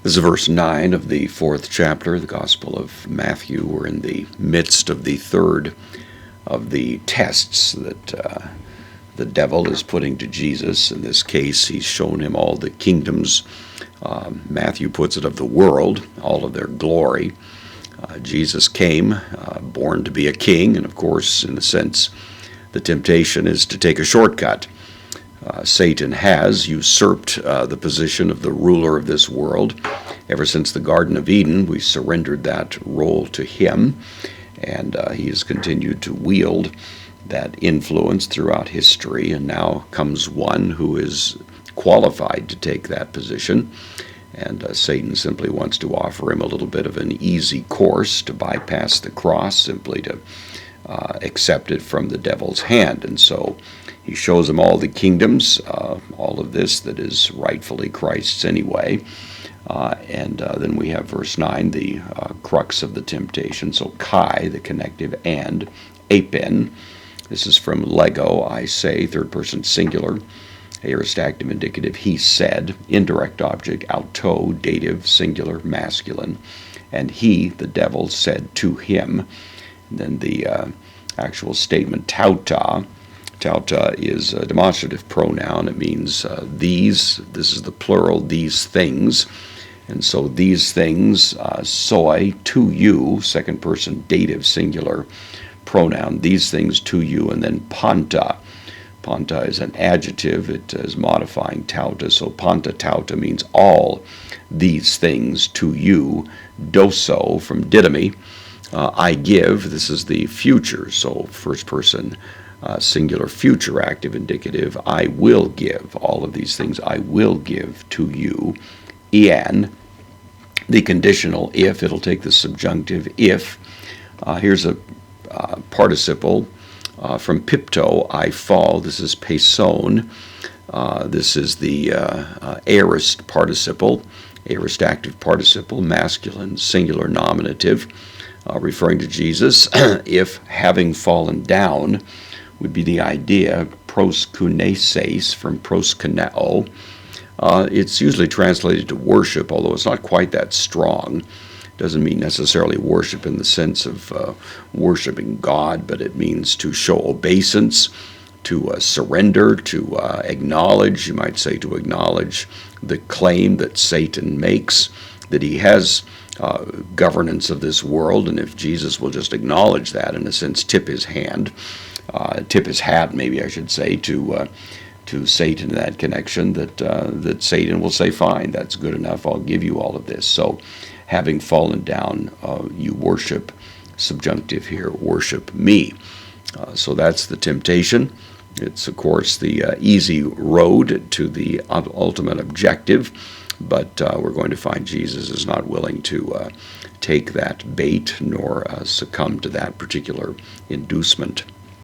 This is verse 9 of the 4th chapter of the Gospel of Matthew. We're in the midst of the third of the tests that the devil is putting to Jesus. In this case, he's shown him all the kingdoms, Matthew puts it, of the world, all of their glory. Jesus came, born to be a king, and of course, in a sense, the temptation is to take a shortcut. Satan has usurped the position of the ruler of this world. Ever since the Garden of Eden, we surrendered that role to him, and he has continued to wield that influence throughout history, and now comes one who is qualified to take that position, and Satan simply wants to offer him a little bit of an easy course to bypass the cross, simply to accept it from the devil's hand. And so he shows him all the kingdoms, all of this that is rightfully Christ's anyway. And then we have verse 9, the crux of the temptation. So Kai, the connective, and apen. This is from Lego, I say, third person singular. Aorist active indicative, he said. Indirect object, auto, dative, singular, masculine. And he, the devil, said to him. And then the actual statement, tauta. Tauta is a demonstrative pronoun. It means these. This is the plural, these things. And so these things, soi, to you, second person dative, singular pronoun, these things to you. And then panta. Panta is an adjective. It is modifying tauta. So panta tauta means all these things to you. Doso from didomi. I give. This is the future. So first person singular future active indicative. I will give. All of these things I will give to you. Ian. The conditional if. It'll take the subjunctive if. Here's a participle. From pipto, I fall. This is peson. This is the aorist participle, aorist active participle, masculine, singular nominative, referring to Jesus. If having fallen down would be the idea, proskuneses, from proskuneo. It's usually translated to worship, although it's not quite that strong. Doesn't mean necessarily worship in the sense of worshiping God, but it means to show obeisance, to surrender, to acknowledge, you might say to acknowledge the claim that Satan makes, that he has governance of this world, and if Jesus will just acknowledge that, in a sense, tip his hand, tip his hat, maybe I should say, to Satan in that connection, that Satan will say, fine, that's good enough, I'll give you all of this. So having fallen down, you worship, subjunctive here, worship me. So that's the temptation. It's, of course, the easy road to the ultimate objective, but we're going to find Jesus is not willing to take that bait nor succumb to that particular inducement.